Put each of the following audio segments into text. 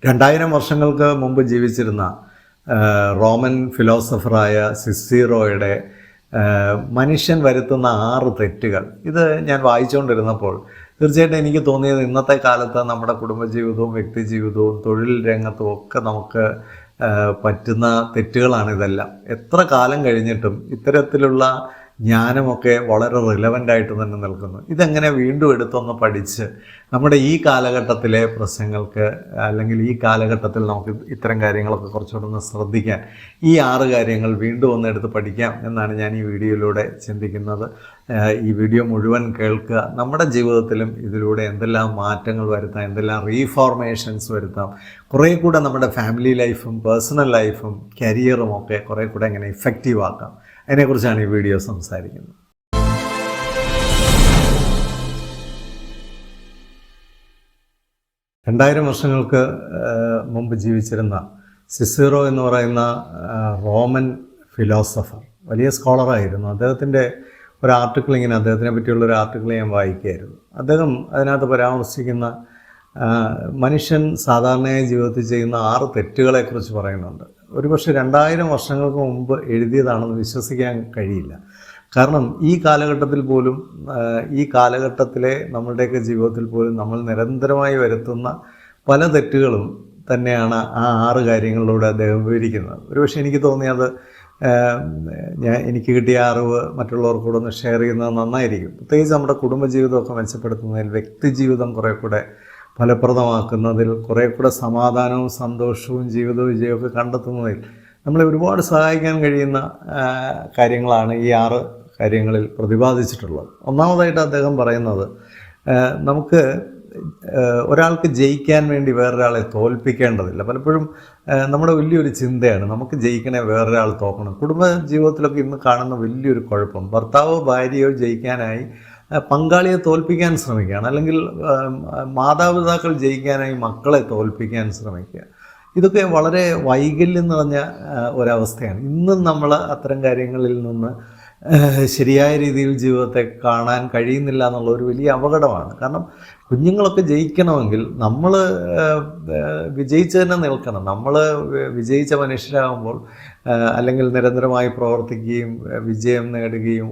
2000 വർഷങ്ങൾക്ക് മുമ്പ് ജീവിച്ചിരുന്ന റോമൻ ഫിലോസഫറായ സിസീറോയുടെ മനുഷ്യൻ വരുത്തുന്ന 6 തെറ്റുകൾ. ഇത് ഞാൻ വായിച്ചുകൊണ്ടിരുന്നപ്പോൾ തീർച്ചയായിട്ടും എനിക്ക് തോന്നിയത് ഇന്നത്തെ കാലത്ത് നമ്മുടെ കുടുംബജീവിതവും വ്യക്തിജീവിതവും തൊഴിൽ രംഗത്തും ഒക്കെ നമുക്ക് പറ്റുന്ന തെറ്റുകളാണിതെല്ലാം. എത്ര കാലം കഴിഞ്ഞിട്ടും ഇത്തരത്തിലുള്ള ജ്ഞാനമൊക്കെ വളരെ റിലവൻ്റായിട്ട് തന്നെ നിൽക്കുന്നു. ഇതെങ്ങനെ വീണ്ടും എടുത്തൊന്ന് പഠിച്ച് നമ്മുടെ ഈ കാലഘട്ടത്തിലെ പ്രശ്നങ്ങൾക്ക് അല്ലെങ്കിൽ ഈ കാലഘട്ടത്തിൽ നമുക്ക് ഇത്തരം കാര്യങ്ങളൊക്കെ കുറച്ചുകൂടെ ഒന്ന് ശ്രദ്ധിക്കാൻ ഈ 6 കാര്യങ്ങൾ വീണ്ടും ഒന്ന് എടുത്ത് പഠിക്കാം എന്നാണ് ഞാൻ ഈ വീഡിയോയിലൂടെ ചിന്തിക്കുന്നത്. ഈ വീഡിയോ മുഴുവൻ കേൾക്കുക. നമ്മുടെ ജീവിതത്തിലും ഇതിലൂടെ എന്തെല്ലാം മാറ്റങ്ങൾ വരുത്താം, എന്തെല്ലാം റീഫോർമേഷൻസ് വരുത്താം, കുറേ കൂടെ നമ്മുടെ ഫാമിലി ലൈഫും പേഴ്സണൽ ലൈഫും കരിയറും ഒക്കെ കുറേ കൂടെ എങ്ങനെ ഇഫക്റ്റീവ് ആക്കാം, അതിനെക്കുറിച്ചാണ് ഈ വീഡിയോ സംസാരിക്കുന്നത്. രണ്ടായിരം വർഷങ്ങൾക്ക് മുമ്പ് ജീവിച്ചിരുന്ന സിസീറോ എന്ന് പറയുന്ന റോമൻ ഫിലോസഫർ, വലിയ സ്കോളറായിരുന്നു. അദ്ദേഹത്തിൻ്റെ ഒരു ആർട്ടിക്കിൾ ഇങ്ങനെ അദ്ദേഹത്തിനെ പറ്റിയുള്ളൊരു ആർട്ടിക്കിൾ ഞാൻ വായിക്കുകയായിരുന്നു. അദ്ദേഹം അതിനകത്ത് പരാമർശിക്കുന്ന മനുഷ്യൻ സാധാരണയായി ജീവിതത്തിൽ ചെയ്യുന്ന 6 തെറ്റുകളെക്കുറിച്ച് പറയുന്നുണ്ട്. ഒരുപക്ഷെ 2000 വർഷങ്ങൾക്ക് മുമ്പ് എഴുതിയതാണെന്ന് വിശ്വസിക്കാൻ കഴിയില്ല. കാരണം ഈ കാലഘട്ടത്തിൽ പോലും ഈ കാലഘട്ടത്തിലെ നമ്മളുടെയൊക്കെ ജീവിതത്തിൽ പോലും നമ്മൾ നിരന്തരമായി വരുത്തുന്ന പല തെറ്റുകളും തന്നെയാണ് ആ 6 കാര്യങ്ങളിലൂടെ അദ്ദേഹം വിവരിക്കുന്നത്. ഒരുപക്ഷെ എനിക്ക് തോന്നിയത് എനിക്ക് കിട്ടിയ അറിവ് മറ്റുള്ളവർക്ക് കൂടെ ഒന്ന് ഷെയർ ചെയ്യുന്നത് നന്നായിരിക്കും. പ്രത്യേകിച്ച് നമ്മുടെ കുടുംബജീവിതമൊക്കെ മെച്ചപ്പെടുത്തുന്നതിൽ, വ്യക്തിജീവിതം കുറേ കൂടെ ഫലപ്രദമാക്കുന്നതിൽ, കുറേ കൂടെ സമാധാനവും സന്തോഷവും ജീവിത വിജയമൊക്കെ കണ്ടെത്തുന്നതിൽ നമ്മളെ ഒരുപാട് സഹായിക്കാൻ കഴിയുന്ന കാര്യങ്ങളാണ് ഈ 6 കാര്യങ്ങളിൽ പ്രതിപാദിച്ചിട്ടുള്ളത്. ഒന്നാമതായിട്ട് അദ്ദേഹം പറയുന്നത്, നമുക്ക് ഒരാൾക്ക് ജയിക്കാൻ വേണ്ടി വേറൊരാളെ തോൽപ്പിക്കേണ്ടതില്ല. പലപ്പോഴും നമ്മുടെ വലിയൊരു ചിന്തയാണ് നമുക്ക് ജയിക്കണേ വേറൊരാൾ തോക്കണം. കുടുംബ ജീവിതത്തിലൊക്കെ ഇന്ന് കാണുന്ന വലിയൊരു കുഴപ്പം, ഭർത്താവോ ഭാര്യയോ ജയിക്കാനായി പങ്കാളിയെ തോൽപ്പിക്കാൻ ശ്രമിക്കുകയാണ്, അല്ലെങ്കിൽ മാതാപിതാക്കൾ ജയിക്കാനായി മക്കളെ തോൽപ്പിക്കാൻ ശ്രമിക്കുക. ഇതൊക്കെ വളരെ വൈകല്യം നിറഞ്ഞ ഒരവസ്ഥയാണ്. ഇന്നും നമ്മൾ അത്തരം കാര്യങ്ങളിൽ നിന്ന് ശരിയായ രീതിയിൽ ജീവിതത്തെ കാണാൻ കഴിയുന്നില്ല എന്നുള്ള ഒരു വലിയ അപകടമാണ്. കാരണം കുഞ്ഞുങ്ങളൊക്കെ ജയിക്കണമെങ്കിൽ നമ്മൾ വിജയിച്ച് തന്നെ നിൽക്കണം. നമ്മൾ വിജയിച്ച മനുഷ്യരാകുമ്പോൾ അല്ലെങ്കിൽ നിരന്തരമായി പ്രവർത്തിക്കുകയും വിജയം നേടുകയും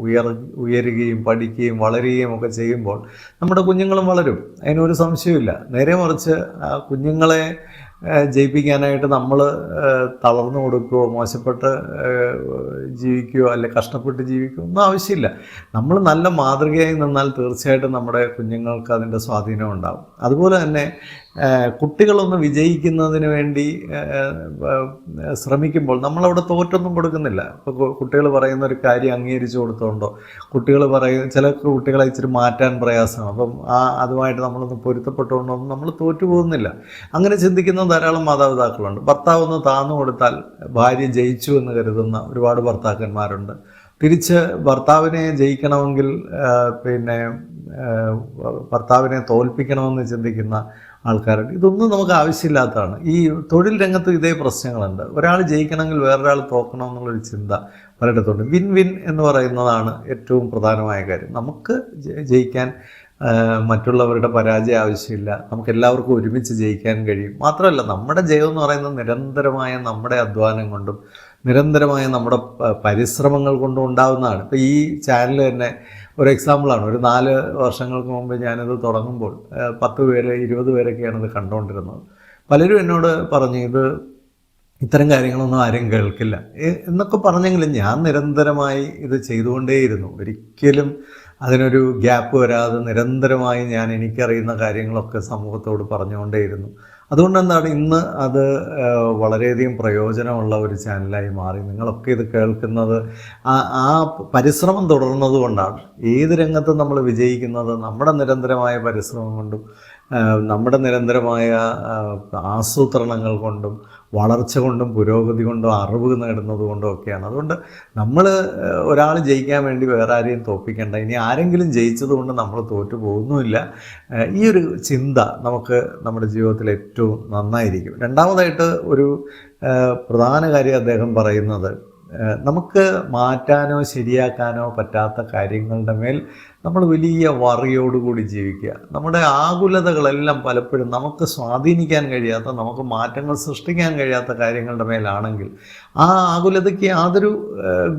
ഉയരുകയും പഠിക്കുകയും വളരുകയും ഒക്കെ ചെയ്യുമ്പോൾ നമ്മുടെ കുഞ്ഞുങ്ങളും വളരും, അതിനൊരു സംശയമില്ല. നേരെ മറിച്ച് കുഞ്ഞുങ്ങളെ ജയിപ്പിക്കാനായിട്ട് നമ്മൾ തളർന്നു കൊടുക്കുകയോ മോശപ്പെട്ട് ജീവിക്കുകയോ അല്ലെ കഷ്ടപ്പെട്ട് ജീവിക്കുകയോ ഒന്നും ആവശ്യമില്ല. നമ്മൾ നല്ല മാതൃകയായി നിന്നാൽ തീർച്ചയായിട്ടും നമ്മുടെ കുഞ്ഞുങ്ങൾക്ക് അതിൻ്റെ സ്വാധീനം ഉണ്ടാകും. അതുപോലെ തന്നെ കുട്ടികളൊന്ന് വിജയിക്കുന്നതിന് വേണ്ടി ശ്രമിക്കുമ്പോൾ നമ്മളവിടെ തോറ്റൊന്നും കൊടുക്കുന്നില്ല. ഇപ്പോൾ കുട്ടികൾ പറയുന്ന ഒരു കാര്യം അംഗീകരിച്ചു കൊടുത്തോണ്ടോ, ചില കുട്ടികളെ ഇച്ചിരി മാറ്റാൻ പ്രയാസമാണ്, അപ്പം അതുമായിട്ട് നമ്മളൊന്ന് പൊരുത്തപ്പെട്ടുകൊണ്ടോ നമ്മൾ തോറ്റു പോകുന്നില്ല. അങ്ങനെ ചിന്തിക്കുന്ന ധാരാളം മാതാപിതാക്കളുണ്ട്. ഭർത്താവ് ഒന്ന് താന്നു കൊടുത്താൽ ഭാര്യ ജയിച്ചു എന്ന് കരുതുന്ന ഒരുപാട് ഭർത്താക്കന്മാരുണ്ട്. തിരിച്ച് ഭർത്താവിനെ ജയിക്കണമെങ്കിൽ ഭർത്താവിനെ തോൽപ്പിക്കണമെന്ന് ചിന്തിക്കുന്ന ആൾക്കാരുണ്ട്. ഇതൊന്നും നമുക്ക് ആവശ്യമില്ലാത്തതാണ്. ഈ തൊഴിൽ രംഗത്ത് ഇതേ പ്രശ്നങ്ങളുണ്ട്. ഒരാൾ ജയിക്കണമെങ്കിൽ വേറൊരാൾ തോക്കണമെന്നുള്ളൊരു ചിന്ത പലയിടത്തുണ്ട്. വിൻ വിൻ എന്ന് പറയുന്നതാണ് ഏറ്റവും പ്രധാനമായ കാര്യം. നമുക്ക് ജയിക്കാൻ മറ്റുള്ളവരുടെ പരാജയം ആവശ്യമില്ല. നമുക്ക് എല്ലാവർക്കും ഒരുമിച്ച് ജയിക്കാൻ കഴിയും. മാത്രമല്ല, നമ്മുടെ ജയം എന്ന് പറയുന്നത് നിരന്തരമായ നമ്മുടെ അധ്വാനം കൊണ്ടും നിരന്തരമായ നമ്മുടെ പരിശ്രമങ്ങൾ കൊണ്ടും ഉണ്ടാകുന്നതാണ്. ഇപ്പോൾ ഈ ചാനൽ തന്നെ ഒരു എക്സാമ്പിളാണ്. ഒരു 4 വർഷങ്ങൾക്ക് മുമ്പ് ഞാനിത് തുടങ്ങുമ്പോൾ 10 പേര് 20 പേരൊക്കെയാണ് ഇത് കണ്ടുകൊണ്ടിരുന്നത്. പലരും എന്നോട് പറഞ്ഞു, ഇത്തരം കാര്യങ്ങളൊന്നും ആരും കേൾക്കില്ല എന്നൊക്കെ പറഞ്ഞെങ്കിലും ഞാൻ നിരന്തരമായി ഇത് ചെയ്തുകൊണ്ടേയിരുന്നു. ഒരിക്കലും അതിനൊരു ഗ്യാപ്പ് വരാതെ നിരന്തരമായി ഞാൻ എനിക്കറിയുന്ന കാര്യങ്ങളൊക്കെ സമൂഹത്തോട് പറഞ്ഞുകൊണ്ടേയിരുന്നു. അതുകൊണ്ട് എന്താണ് ഇന്ന് അത് വളരെയധികം പ്രയോജനമുള്ള ഒരു ചാനലായി മാറി. നിങ്ങളൊക്കെ ഇത് കേൾക്കുന്നത് ആ പരിശ്രമം തുടർന്നത് കൊണ്ടാണ്. ഏത് രംഗത്തും നമ്മൾ വിജയിക്കുന്നത് നമ്മുടെ നിരന്തരമായ പരിശ്രമം കൊണ്ടും നമ്മുടെ നിരന്തരമായ ആസൂത്രണങ്ങൾ കൊണ്ടും വളർച്ച കൊണ്ടും പുരോഗതി കൊണ്ടും അറിവ് നേടുന്നത് കൊണ്ടും ഒക്കെയാണ്. അതുകൊണ്ട് നമ്മൾ ഒരാൾ ജയിക്കാൻ വേണ്ടി വേറെ ആരെയും തോൽപ്പിക്കേണ്ട. ഇനി ആരെങ്കിലും ജയിച്ചതുകൊണ്ട് നമ്മൾ തോറ്റു പോകുന്നുമില്ല. ഈ ഒരു ചിന്ത നമുക്ക് നമ്മുടെ ജീവിതത്തിൽ ഏറ്റവും നന്നായിരിക്കും. രണ്ടാമതായിട്ട് ഒരു പ്രധാന കാര്യം അദ്ദേഹം പറയുന്നത്, നമുക്ക് മാറ്റാനോ ശരിയാക്കാനോ പറ്റാത്ത കാര്യങ്ങളുടെ മേൽ നമ്മൾ വലിയ വറിയോടുകൂടി ജീവിക്കുക. നമ്മുടെ ആകുലതകളെല്ലാം പലപ്പോഴും നമുക്ക് സ്വാധീനിക്കാൻ കഴിയാത്ത, നമുക്ക് മാറ്റങ്ങൾ സൃഷ്ടിക്കാൻ കഴിയാത്ത കാര്യങ്ങളുടെ മേലാണെങ്കിൽ ആ ആകുലതയ്ക്ക് യാതൊരു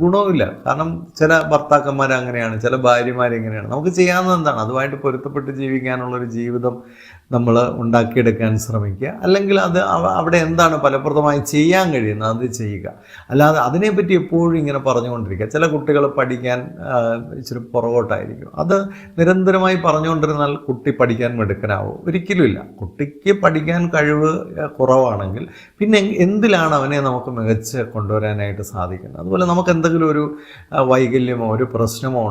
ഗുണവുമില്ല. കാരണം ചില ഭർത്താക്കന്മാർ അങ്ങനെയാണ്, ചില ഭാര്യമാരിങ്ങനെയാണ്. നമുക്ക് ചെയ്യാവുന്നത് എന്താണ്? അതുമായിട്ട് പൊരുത്തപ്പെട്ട് ജീവിക്കാനുള്ളൊരു ജീവിതം നമ്മൾ ഉണ്ടാക്കിയെടുക്കാൻ ശ്രമിക്കുക. അല്ലെങ്കിൽ അത് അവിടെ എന്താണ് ഫലപ്രദമായി ചെയ്യാൻ കഴിയുന്നത് അത് ചെയ്യുക. അല്ലാതെ അതിനെപ്പറ്റി എപ്പോഴും ഇങ്ങനെ പറഞ്ഞുകൊണ്ടിരിക്കുക. ചില കുട്ടികൾ പഠിക്കാൻ ഇച്ചിരി പുറകോട്ടായിരിക്കും. അത് നിരന്തരമായി പറഞ്ഞുകൊണ്ടിരുന്നാൽ കുട്ടി പഠിക്കാൻ മിടുക്കനാവും? ഒരിക്കലുമില്ല. കുട്ടിക്ക് പഠിക്കാൻ കഴിവ് കുറവാണെങ്കിൽ പിന്നെ എന്തിലാണ് അവനെ നമുക്ക് മികച്ച് കൊണ്ടുവരാനായിട്ട് സാധിക്കുന്നത്? അതുപോലെ നമുക്ക് എന്തെങ്കിലും ഒരു വൈകല്യമോ ഒരു പ്രശ്നമോ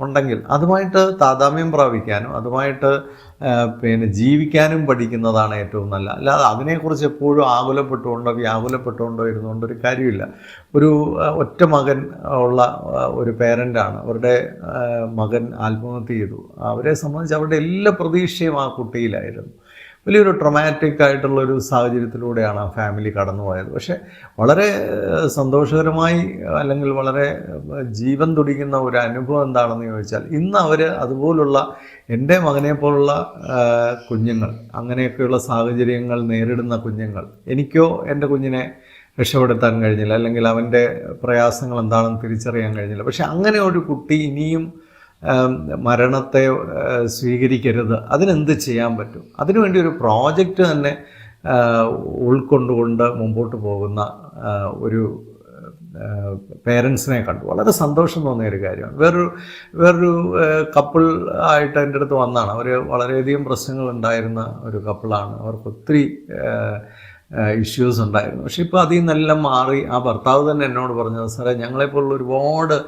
ഉണ്ടെങ്കിൽ അതുമായിട്ട് താതാമ്യം പ്രാപിക്കാനും അതുമായിട്ട് ജീവിക്കാനും പഠിക്കുന്നതാണ് ഏറ്റവും നല്ല. അല്ലാതെ അതിനെക്കുറിച്ച് എപ്പോഴും ആകുലപ്പെട്ടുകൊണ്ടോ വ്യാകുലപ്പെട്ടുകൊണ്ടോ ഇരുന്നുകൊണ്ട് ഒരു കാര്യമില്ല. ഒരു ഒറ്റ മകൻ ഉള്ള ഒരു പേരൻ്റാണ്, അവരുടെ മകൻ ആത്മഹത്യ ചെയ്തു. അവരെ സംബന്ധിച്ച് അവരുടെ എല്ലാ പ്രതീക്ഷയും ആ കുട്ടിയിലായിരുന്നു. വലിയൊരു ട്രൊമാറ്റിക് ആയിട്ടുള്ളൊരു സാഹചര്യത്തിലൂടെയാണ് ആ ഫാമിലി കടന്നുപോയത്. പക്ഷേ വളരെ സന്തോഷകരമായി അല്ലെങ്കിൽ വളരെ ജീവൻ തുടിക്കുന്ന ഒരു അനുഭവം എന്താണെന്ന് ചോദിച്ചാൽ, ഇന്ന് അവർ അതുപോലുള്ള എൻ്റെ മകനെ പോലുള്ള കുഞ്ഞുങ്ങൾ, അങ്ങനെയൊക്കെയുള്ള സാഹചര്യങ്ങൾ നേരിടുന്ന കുഞ്ഞുങ്ങൾ, എനിക്കോ എൻ്റെ കുഞ്ഞിനെ രക്ഷപ്പെടുത്താൻ കഴിഞ്ഞില്ല, അല്ലെങ്കിൽ അവൻ്റെ പ്രയാസങ്ങൾ എന്താണെന്ന് തിരിച്ചറിയാൻ കഴിഞ്ഞില്ല. പക്ഷെ അങ്ങനെ ഒരു കുട്ടി ഇനിയും മരണത്തെ സ്വീകരിക്കരുത്. അതിനെന്ത് ചെയ്യാൻ പറ്റും? അതിനുവേണ്ടി ഒരു പ്രോജക്റ്റ് തന്നെ ഉൾക്കൊണ്ടുകൊണ്ട് മുമ്പോട്ട് പോകുന്ന ഒരു പേരൻസിനെ കണ്ടു. വളരെ സന്തോഷം തോന്നിയ ഒരു കാര്യമാണ്. വേറൊരു കപ്പിൾ ആയിട്ട് എൻ്റെ അടുത്ത് വന്നതാണ്. അവർ വളരെയധികം പ്രശ്നങ്ങൾ ഉണ്ടായിരുന്ന ഒരു കപ്പിളാണ്. അവർക്ക് ഒത്തിരി ഇഷ്യൂസ് ഉണ്ടായിരുന്നു. പക്ഷെ ഇപ്പോൾ അതിൽ നിന്നെല്ലാം മാറി ആ ഭർത്താവ് തന്നെ എന്നോട് പറഞ്ഞത്, സാറേ ഞങ്ങളെപ്പോലുള്ള ഒരുപാട്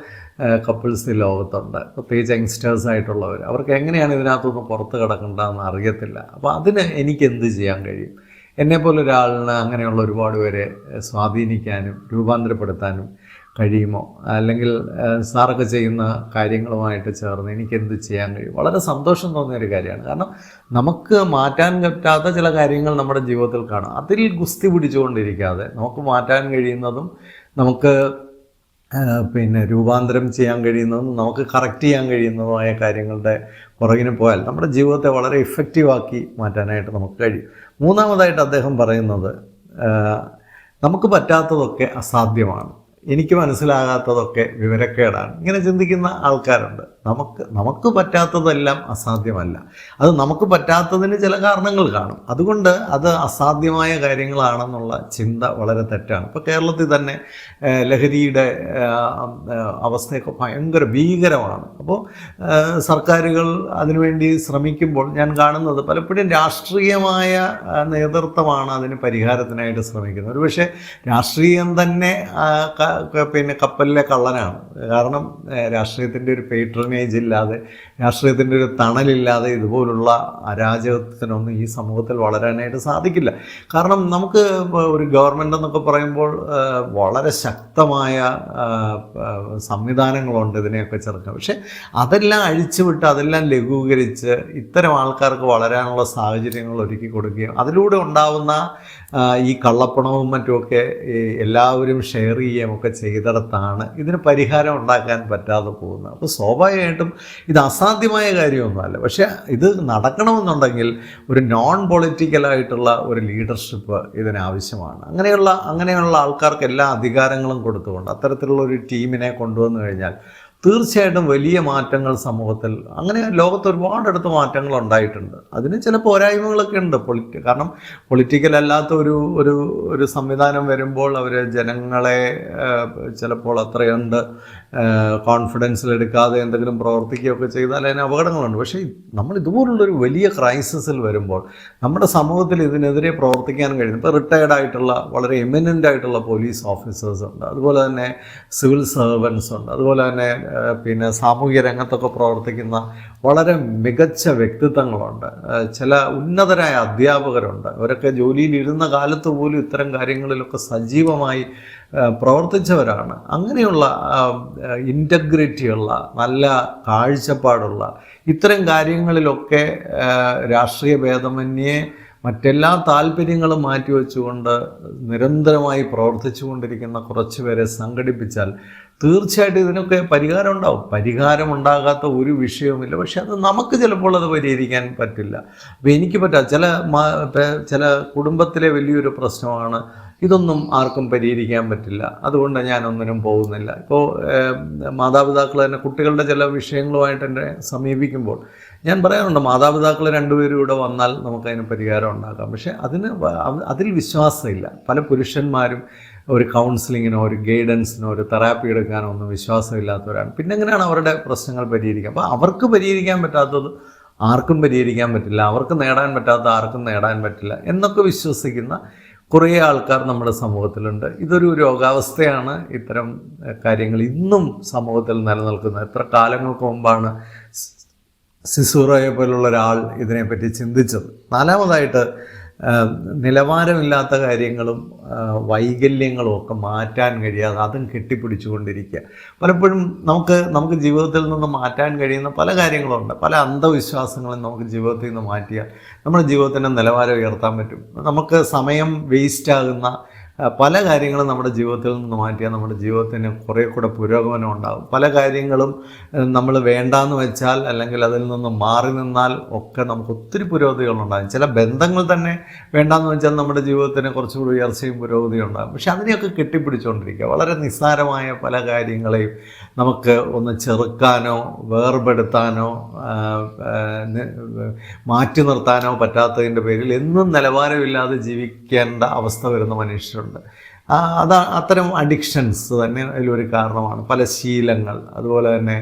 കപ്പിൾസ് ലോകത്തുണ്ട്, പ്രത്യേകിച്ച് യങ്സ്റ്റേഴ്സ് ആയിട്ടുള്ളവർ. അവർക്ക് എങ്ങനെയാണ് ഇതിനകത്തുനിന്ന് പുറത്ത് കിടക്കേണ്ടതെന്ന് അറിയത്തില്ല. അപ്പോൾ അതിന് എനിക്ക് എന്ത് ചെയ്യാൻ കഴിയും? എന്നെപ്പോലെ ഒരാളിന് അങ്ങനെയുള്ള ഒരുപാട് പേരെ സ്വാധീനിക്കാനും രൂപാന്തരപ്പെടുത്താനും കഴിയുമോ? അല്ലെങ്കിൽ സാറൊക്കെ ചെയ്യുന്ന കാര്യങ്ങളുമായിട്ട് ചേർന്ന് എനിക്ക് എന്ത് ചെയ്യാൻ കഴിയും? വളരെ സന്തോഷം തോന്നിയൊരു കാര്യമാണ്. കാരണം നമുക്ക് മാറ്റാൻ പറ്റാത്ത ചില കാര്യങ്ങൾ നമ്മുടെ ജീവിതത്തിൽ കാണാം. അതിൽ ഗുസ്തി പിടിച്ചുകൊണ്ടിരിക്കാതെ നമുക്ക് മാറ്റാൻ കഴിയുന്നതും നമുക്ക് രൂപാന്തരം ചെയ്യാൻ കഴിയുന്നതും നമുക്ക് കറക്റ്റ് ചെയ്യാൻ കഴിയുന്നതുമായ കാര്യങ്ങളുടെ പുറകിന് പോയാൽ നമ്മുടെ ജീവിതത്തെ വളരെ ഇഫക്റ്റീവാക്കി മാറ്റാനായിട്ട് നമുക്ക് കഴിയും. മൂന്നാമതായിട്ട് അദ്ദേഹം പറയുന്നത്, നമുക്ക് പറ്റാത്തതൊക്കെ അസാധ്യമാണ്, എനിക്ക് മനസ്സിലാകാത്തതൊക്കെ വിവരക്കേടാണ്. ഇങ്ങനെ ചിന്തിക്കുന്ന ആൾക്കാരുണ്ട്. നമുക്ക് പറ്റാത്തതെല്ലാം അസാധ്യമല്ല. അത് നമുക്ക് പറ്റാത്തതിന് ചില കാരണങ്ങൾ കാണും. അതുകൊണ്ട് അത് അസാധ്യമായ കാര്യങ്ങളാണെന്നുള്ള ചിന്ത വളരെ തെറ്റാണ്. ഇപ്പോൾ കേരളത്തിൽ തന്നെ ലഹരിയുടെ അവസ്ഥയൊക്കെ ഭയങ്കര ഭീകരമാണ്. അപ്പോൾ സർക്കാരുകൾ അതിനുവേണ്ടി ശ്രമിക്കുമ്പോൾ ഞാൻ കാണുന്നത് പലപ്പോഴും രാഷ്ട്രീയമായ നേതൃത്വമാണ് അതിന് പരിഹാരത്തിനായിട്ട് ശ്രമിക്കുന്നത്. ഒരുപക്ഷെ രാഷ്ട്രീയം തന്നെ കപ്പലിലെ കള്ളനാണ്. കാരണം രാഷ്ട്രീയത്തിൻ്റെ ഒരു പേട്രണേജ് ഇല്ലാതെ, രാഷ്ട്രീയത്തിൻ്റെ ഒരു തണലില്ലാതെ ഇതുപോലുള്ള അരാജകത്തിനൊന്നും ഈ സമൂഹത്തിൽ വളരാനായിട്ട് സാധിക്കില്ല. കാരണം നമുക്ക് ഒരു ഗവൺമെൻറ് എന്നൊക്കെ പറയുമ്പോൾ വളരെ ശക്തമായ സംവിധാനങ്ങളുണ്ട് ഇതിനെയൊക്കെ ചെറുക്കാൻ. പക്ഷെ അതെല്ലാം അഴിച്ചുവിട്ട് അതെല്ലാം ലഘൂകരിച്ച് ഇത്തരം ആൾക്കാർക്ക് വളരാനുള്ള സാഹചര്യങ്ങൾ ഒരുക്കി കൊടുക്കുകയും അതിലൂടെ ഉണ്ടാവുന്ന ഈ കള്ളപ്പണവും മറ്റുമൊക്കെ എല്ലാവരും ഷെയർ ചെയ്യുകയും ഒക്കെ ചെയ്തിടത്താണ് ഇതിന് പരിഹാരം ഉണ്ടാക്കാൻ പറ്റാതെ പോകുന്നത്. അപ്പോൾ സ്വാഭാവികമായിട്ടും ഇത് അസാധ്യമായ കാര്യമൊന്നുമല്ല. പക്ഷേ ഇത് നടക്കണമെന്നുണ്ടെങ്കിൽ ഒരു നോൺ പൊളിറ്റിക്കലായിട്ടുള്ള ഒരു ലീഡർഷിപ്പ് ഇതിനാവശ്യമാണ്. അങ്ങനെയുള്ള ആൾക്കാർക്ക് എല്ലാ അധികാരങ്ങളും കൊടുത്തുകൊണ്ട് അത്തരത്തിലുള്ള ഒരു ടീമിനെ കൊണ്ടുവന്നു കഴിഞ്ഞാൽ തീർച്ചയായിട്ടും വലിയ മാറ്റങ്ങൾ സമൂഹത്തിൽ, അങ്ങനെ ലോകത്ത് ഒരുപാടടുത്ത് മാറ്റങ്ങൾ ഉണ്ടായിട്ടുണ്ട്. അതിന് ചില പോരായ്മകളൊക്കെ ഉണ്ട്. കാരണം പൊളിറ്റിക്കൽ അല്ലാത്ത ഒരു സംവിധാനം വരുമ്പോൾ അവർ ജനങ്ങളെ ചിലപ്പോൾ അത്രയുണ്ട് കോൺഫിഡൻസിലെടുക്കാതെ എന്തെങ്കിലും പ്രവർത്തിക്കുകയൊക്കെ ചെയ്താൽ അതിന് അപകടങ്ങളുണ്ട്. പക്ഷേ നമ്മൾ ഇതുപോലുള്ളൊരു വലിയ ക്രൈസിസിൽ വരുമ്പോൾ നമ്മുടെ സമൂഹത്തിൽ ഇതിനെതിരെ പ്രവർത്തിക്കാൻ കഴിയും. ഇപ്പോൾ റിട്ടയർഡ് ആയിട്ടുള്ള വളരെ എമിനൻ്റ് ആയിട്ടുള്ള പോലീസ് ഓഫീസേഴ്സ് ഉണ്ട്, അതുപോലെ തന്നെ സിവിൽ സർവൻസ് ഉണ്ട്, അതുപോലെ തന്നെ സാമൂഹിക രംഗത്തൊക്കെ പ്രവർത്തിക്കുന്ന വളരെ മികച്ച വ്യക്തിത്വങ്ങളുണ്ട്, ചില ഉന്നതരായ അധ്യാപകരുണ്ട്. അവരൊക്കെ ജോലിയിലിരുന്ന കാലത്ത് പോലും ഇത്തരം കാര്യങ്ങളിലൊക്കെ സജീവമായി പ്രവർത്തിച്ചവരാണ്. അങ്ങനെയുള്ള ഇൻറ്റഗ്രിറ്റിയുള്ള നല്ല കാഴ്ചപ്പാടുള്ള ഇത്തരം കാര്യങ്ങളിലൊക്കെ രാഷ്ട്രീയ ഭേദമന്യേ മറ്റെല്ലാ താല്പര്യങ്ങളും മാറ്റിവെച്ചുകൊണ്ട് നിരന്തരമായി പ്രവർത്തിച്ചു കൊണ്ടിരിക്കുന്ന കുറച്ച് പേരെ സംഘടിപ്പിച്ചാൽ തീർച്ചയായിട്ടും ഇതിനൊക്കെ പരിഹാരം ഉണ്ടാവും. പരിഹാരമുണ്ടാകാത്ത ഒരു വിഷയവുമില്ല. പക്ഷെ അത് നമുക്ക് ചിലപ്പോൾ അത് പരിഹരിക്കാൻ പറ്റില്ല. അപ്പോൾ എനിക്ക് പറ്റാം ചില കുടുംബത്തിലെ വലിയൊരു പ്രശ്നമാണ്, ഇതൊന്നും ആർക്കും പരിഹരിക്കാൻ പറ്റില്ല, അതുകൊണ്ട് ഞാനൊന്നിനും പോകുന്നില്ല. ഇപ്പോൾ മാതാപിതാക്കൾ തന്നെ കുട്ടികളുടെ ചില വിഷയങ്ങളുമായിട്ട് എന്നെ സമീപിക്കുമ്പോൾ ഞാൻ പറയാറുണ്ട്, മാതാപിതാക്കൾ രണ്ടുപേരും ഇവിടെ വന്നാൽ നമുക്കതിന് പരിഹാരം ഉണ്ടാക്കാം. പക്ഷേ അതിൽ വിശ്വാസമില്ല. പല പുരുഷന്മാരും ഒരു കൗൺസിലിങ്ങിനോ ഒരു ഗൈഡൻസിനോ ഒരു തെറാപ്പി എടുക്കാനോ ഒന്നും വിശ്വാസമില്ലാത്തവരാണ്. പിന്നെ എങ്ങനെയാണ് അവരുടെ പ്രശ്നങ്ങൾ പരിഹരിക്കുക? അപ്പോൾ അവർക്ക് പരിഹരിക്കാൻ പറ്റാത്തത് ആർക്കും പരിഹരിക്കാൻ പറ്റില്ല, അവർക്ക് നേടാൻ പറ്റാത്ത ആർക്കും നേടാൻ പറ്റില്ല എന്നൊക്കെ വിശ്വസിക്കുന്ന കുറേ ആൾക്കാർ നമ്മുടെ സമൂഹത്തിലുണ്ട്. ഇതൊരു രോഗാവസ്ഥയാണ്. ഇത്തരം കാര്യങ്ങൾ ഇന്നും സമൂഹത്തിൽ നിലനിൽക്കുന്നത്. എത്ര കാലങ്ങൾക്ക് മുമ്പാണ് സിസൂറയെ പോലുള്ള ഒരാൾ ഇതിനെപ്പറ്റി ചിന്തിച്ചത്. നാലാമതായിട്ട് നിലവാരമില്ലാത്ത കാര്യങ്ങളും വൈകല്യങ്ങളും ഒക്കെ മാറ്റാൻ കഴിയാതെ അതും കെട്ടിപ്പിടിച്ചുകൊണ്ടിരിക്കുക. പലപ്പോഴും നമുക്ക് ജീവിതത്തിൽ നിന്ന് മാറ്റാൻ കഴിയുന്ന പല കാര്യങ്ങളുണ്ട്. പല അന്ധവിശ്വാസങ്ങളും നമുക്ക് ജീവിതത്തിൽ നിന്ന് മാറ്റിയാൽ നമ്മുടെ ജീവിതത്തിൻ്റെ നിലവാരം ഉയർത്താൻ പറ്റും. നമുക്ക് സമയം വേസ്റ്റാകുന്ന പല കാര്യങ്ങളും നമ്മുടെ ജീവിതത്തിൽ നിന്ന് മാറ്റിയാൽ നമ്മുടെ ജീവിതത്തിന് കുറേ കൂടെ പുരോഗമനം ഉണ്ടാകും. പല കാര്യങ്ങളും നമ്മൾ വേണ്ടാന്ന് വെച്ചാൽ അല്ലെങ്കിൽ അതിൽ നിന്ന് മാറി നിന്നാൽ ഒക്കെ നമുക്ക് ഒത്തിരി പുരോഗതികളുണ്ടാകും. ചില ബന്ധങ്ങൾ തന്നെ വേണ്ടാന്ന് വെച്ചാൽ നമ്മുടെ ജീവിതത്തിന് കുറച്ചുകൂടി ഉയർച്ചയും പുരോഗതിയും ഉണ്ടാകും. പക്ഷെ അതിനെയൊക്കെ കെട്ടിപ്പിടിച്ചുകൊണ്ടിരിക്കുക. വളരെ നിസ്സാരമായ പല കാര്യങ്ങളെയും നമുക്ക് ഒന്ന് ചെറുക്കാനോ വേർപെടുത്താനോ മാറ്റി നിർത്താനോ പറ്റാത്തതിൻ്റെ പേരിൽ എന്നും നിലവാരമില്ലാതെ ജീവിക്കേണ്ട അവസ്ഥ വരുന്ന മനുഷ്യരുണ്ട്. അത്തരം അഡിക്ഷൻസ് തന്നെ അതിലൊരു കാരണമാണ്. പല ശീലങ്ങൾ, അതുപോലെ തന്നെ